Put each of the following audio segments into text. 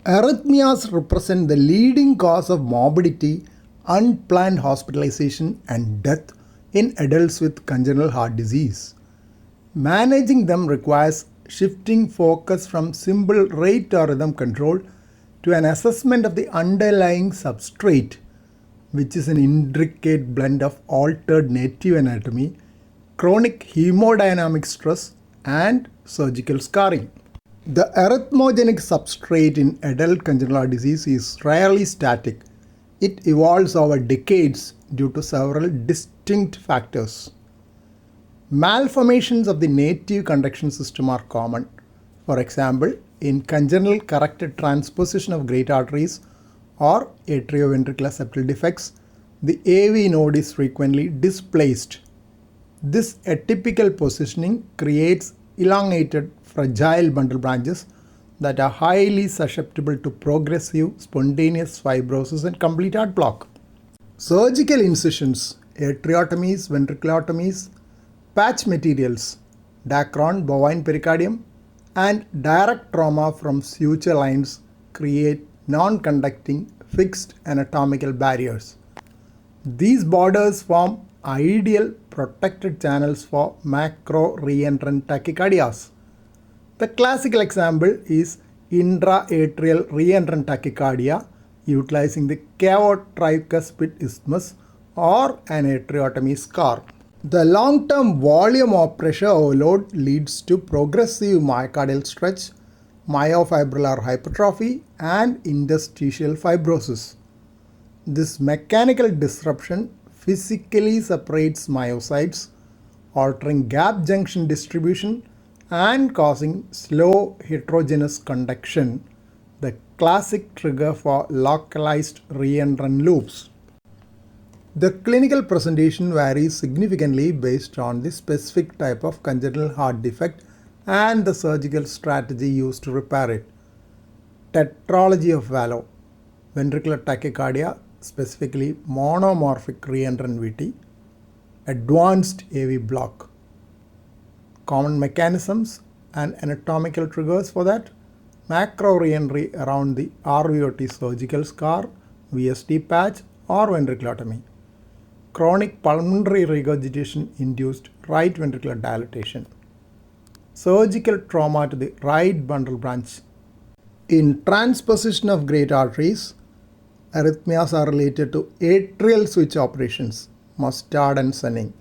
Arrhythmias represent the leading cause of morbidity, unplanned hospitalization, and death in adults with congenital heart disease. Managing them requires shifting focus from simple rate or rhythm control to an assessment of the underlying substrate, which is an intricate blend of altered native anatomy, chronic hemodynamic stress, and surgical scarring. The arrhythmogenic substrate in adult congenital heart disease is rarely static. It evolves over decades due to several distinct factors. Malformations of the native conduction system are common. For example, in congenital corrected transposition of great arteries or atrioventricular septal defects, the AV node is frequently displaced. This atypical positioning creates elongated, fragile bundle branches that are highly susceptible to progressive spontaneous fibrosis and complete heart block. Surgical incisions, atriotomies, ventriculotomies, patch materials, Dacron, bovine pericardium, and direct trauma from suture lines create non-conducting fixed anatomical barriers. These borders form ideal protected channels for macro-reentrant tachycardias. The classical example is intra-atrial reentrant tachycardia utilizing the cavo-tricuspid isthmus or an atriotomy scar. The long-term volume of pressure overload leads to progressive myocardial stretch, myofibrillar hypertrophy, and interstitial fibrosis. This mechanical disruption physically separates myocytes, altering gap junction distribution and causing slow heterogeneous conduction, the classic trigger for localized reentrant loops. The clinical presentation varies significantly based on the specific type of congenital heart defect and the surgical strategy used to repair it. Tetralogy of Vallow, ventricular tachycardia, specifically monomorphic reentrant VT, advanced AV block. Common mechanisms and anatomical triggers for that: macro reentry around the RVOT surgical scar, VSD patch, or ventriculotomy. Chronic pulmonary regurgitation induced right ventricular dilatation. Surgical trauma to the right bundle branch. In transposition of great arteries, arrhythmias are related to atrial switch operations, Mustard and Senning,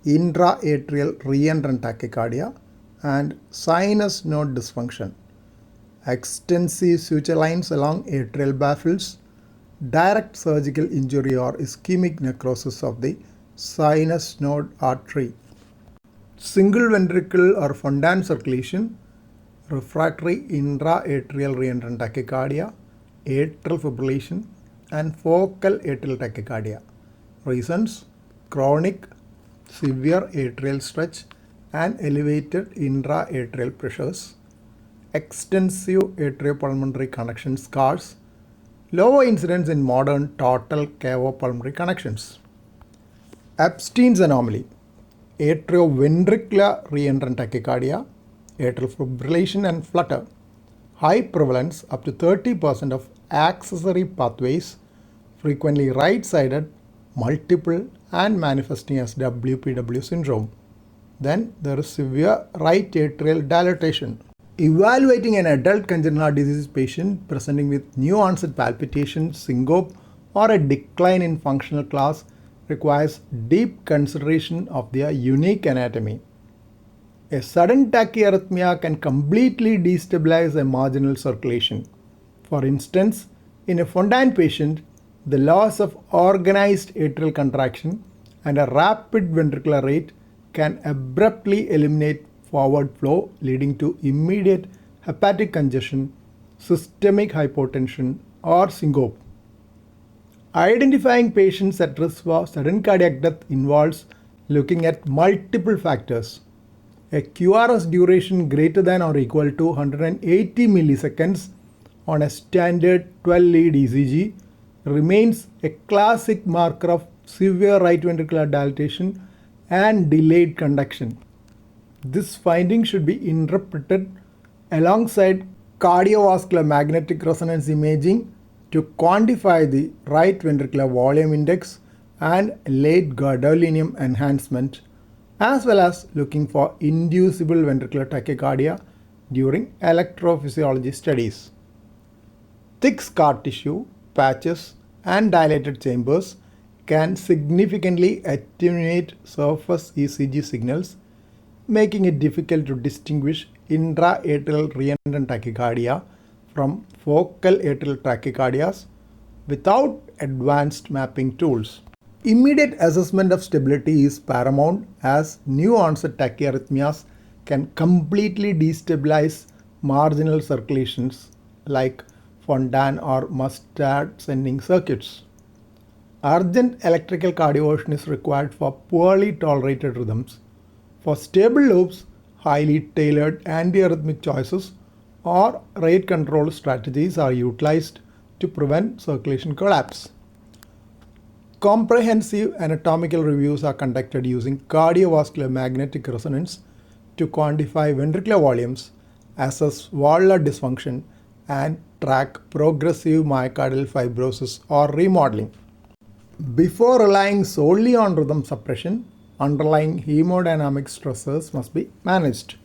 intra-atrial reentrant tachycardia, and sinus node dysfunction. Extensive suture lines along atrial baffles, direct surgical injury or ischemic necrosis of the sinus node artery. Single ventricle or Fontan circulation, refractory intra-atrial reentrant tachycardia, atrial fibrillation, and focal atrial tachycardia. Reasons: chronic severe atrial stretch and elevated intra-atrial pressures, extensive atriopulmonary connection scars, lower incidence in modern total cavo-pulmonary connections. Epstein's anomaly, atrioventricular reentrant tachycardia, atrial fibrillation and flutter, high prevalence up to 30% of accessory pathways, frequently right-sided, multiple, and manifesting as WPW syndrome. Then there is severe right atrial dilatation. Evaluating an adult congenital heart disease patient presenting with new onset palpitation, syncope, or a decline in functional class requires deep consideration of their unique anatomy. A sudden tachyarrhythmia can completely destabilize a marginal circulation. For instance, in a Fontan patient, the loss of organized atrial contraction and a rapid ventricular rate can abruptly eliminate forward flow, leading to immediate hepatic congestion, systemic hypotension, or syncope. Identifying patients at risk for sudden cardiac death involves looking at multiple factors. A QRS duration greater than or equal to 180 milliseconds on a standard 12-lead ECG remains a classic marker of severe right ventricular dilatation and delayed conduction. This finding should be interpreted alongside cardiovascular magnetic resonance imaging to quantify the right ventricular volume index and late gadolinium enhancement, as well as looking for inducible ventricular tachycardia during electrophysiology studies. Thick scar tissue, patches, and dilated chambers can significantly attenuate surface ECG signals, making it difficult to distinguish intra-atrial reentrant tachycardia from focal atrial tachycardias without advanced mapping tools. Immediate assessment of stability is paramount, as new onset tachyarrhythmias can completely destabilize marginal circulations like Fontan or mustard sending circuits. Urgent electrical cardioversion is required for poorly tolerated rhythms. For stable loops, highly tailored antiarrhythmic choices or rate control strategies are utilized to prevent circulation collapse. Comprehensive anatomical reviews are conducted using cardiovascular magnetic resonance to quantify ventricular volumes, assess valvular dysfunction, and track progressive myocardial fibrosis or remodeling. Before relying solely on rhythm suppression, underlying hemodynamic stressors must be managed.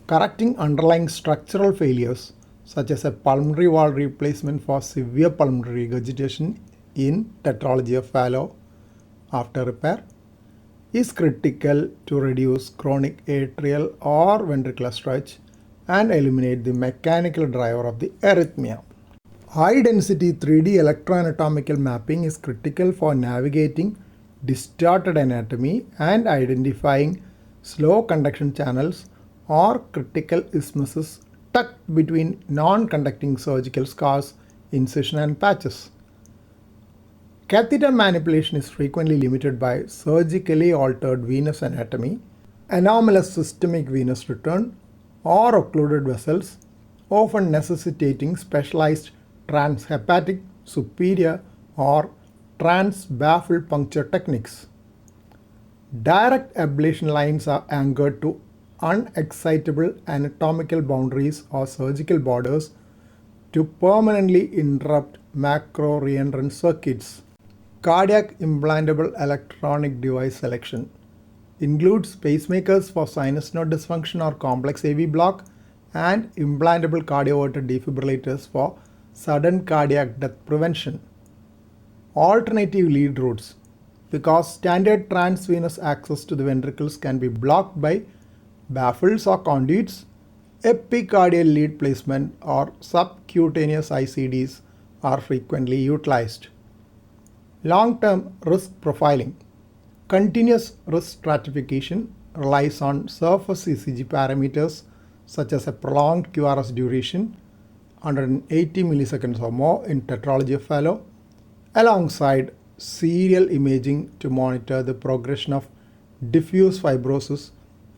Correcting underlying structural failures, such as a pulmonary valve replacement for severe pulmonary regurgitation in tetralogy of Fallot after repair, is critical to reduce chronic atrial or ventricular stretch and eliminate the mechanical driver of the arrhythmia. High-density 3D electroanatomical mapping is critical for navigating distorted anatomy and identifying slow conduction channels or critical isthmuses tucked between non-conducting surgical scars, incision, and patches. Catheter manipulation is frequently limited by surgically altered venous anatomy, anomalous systemic venous return, or occluded vessels, often necessitating specialized transhepatic, superior, or transbaffle puncture techniques. Direct ablation lines are anchored to unexcitable anatomical boundaries or surgical borders to permanently interrupt macro-reentrant circuits. Cardiac implantable electronic device selection includes pacemakers for sinus node dysfunction or complex AV block and implantable cardioverter defibrillators for sudden cardiac death prevention. Alternative lead routes. Because standard transvenous access to the ventricles can be blocked by baffles or conduits, epicardial lead placement or subcutaneous ICDs are frequently utilized. Long-term risk profiling. Continuous risk stratification relies on surface ECG parameters such as a prolonged QRS duration, 180 milliseconds or more in tetralogy of Fallot, alongside serial imaging to monitor the progression of diffuse fibrosis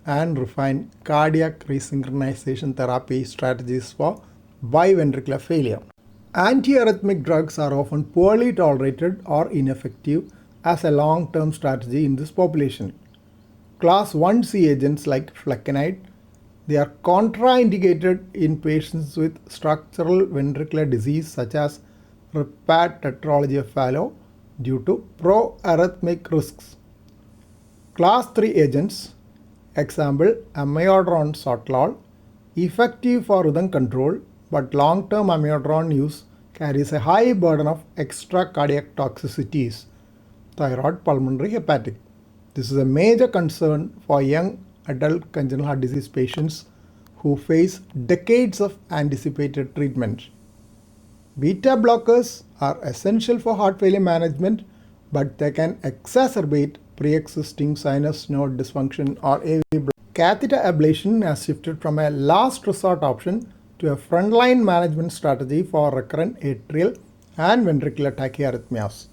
and refine cardiac resynchronization therapy strategies for biventricular failure. Antiarrhythmic drugs are often poorly tolerated or ineffective as a long-term strategy in this population. Class 1C agents like flecainide, they are contraindicated in patients with structural ventricular disease such as repaired tetralogy of Fallot due to pro-arrhythmic risks. Class 3 agents, example amiodarone sotalol, effective for rhythm control, but long-term amiodarone use carries a high burden of extra cardiac toxicities, thyroid, pulmonary, hepatic. This is a major concern for young adult congenital heart disease patients who face decades of anticipated treatment. Beta blockers are essential for heart failure management, but they can exacerbate pre-existing sinus node dysfunction or AV block. Catheter ablation has shifted from a last resort option to a frontline management strategy for recurrent atrial and ventricular tachyarrhythmias.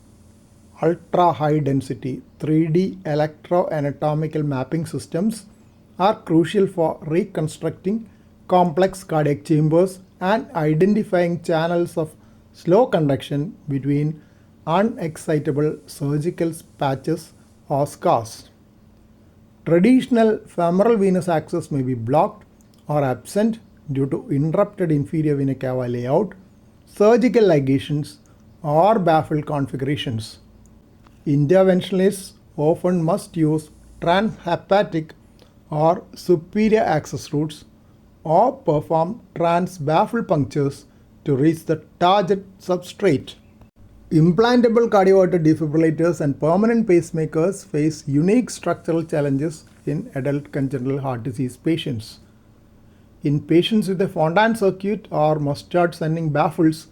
Ultra-high density 3D electroanatomical mapping systems are crucial for reconstructing complex cardiac chambers and identifying channels of slow conduction between unexcitable surgical patches or scars. Traditional femoral venous access may be blocked or absent due to interrupted inferior vena cava layout, surgical ligations, or baffled configurations. Interventionalists often must use transhepatic or superior access routes or perform transbaffle punctures to reach the target substrate. Implantable cardioverter defibrillators and permanent pacemakers face unique structural challenges in adult congenital heart disease patients. In patients with a Fontan circuit or mustard sending baffles,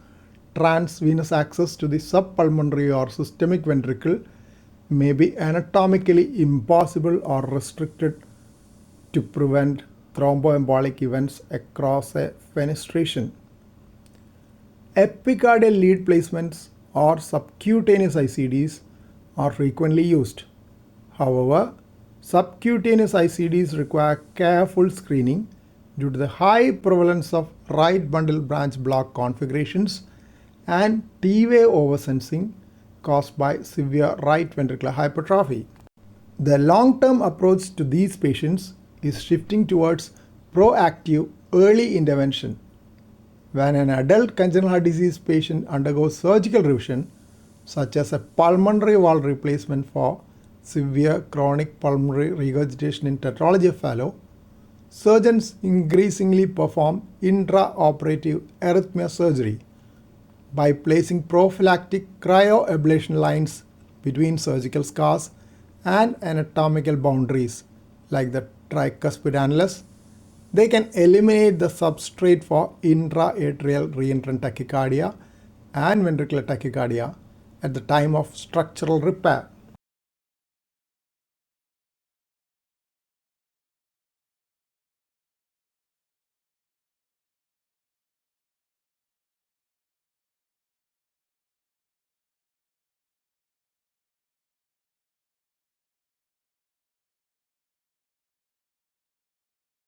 transvenous access to the subpulmonary or systemic ventricle may be anatomically impossible or restricted to prevent thromboembolic events across a fenestration. Epicardial lead placements or subcutaneous ICDs are frequently used. However, subcutaneous ICDs require careful screening due to the high prevalence of right bundle branch block configurations and T-wave oversensing caused by severe right ventricular hypertrophy. The long-term approach to these patients is shifting towards proactive early intervention. When an adult congenital heart disease patient undergoes surgical revision, such as a pulmonary valve replacement for severe chronic pulmonary regurgitation in tetralogy of Fallot, surgeons increasingly perform intraoperative arrhythmia surgery by placing prophylactic cryoablation lines between surgical scars and anatomical boundaries like the tricuspid annulus. They can eliminate the substrate for intra-atrial reentrant tachycardia and ventricular tachycardia at the time of structural repair.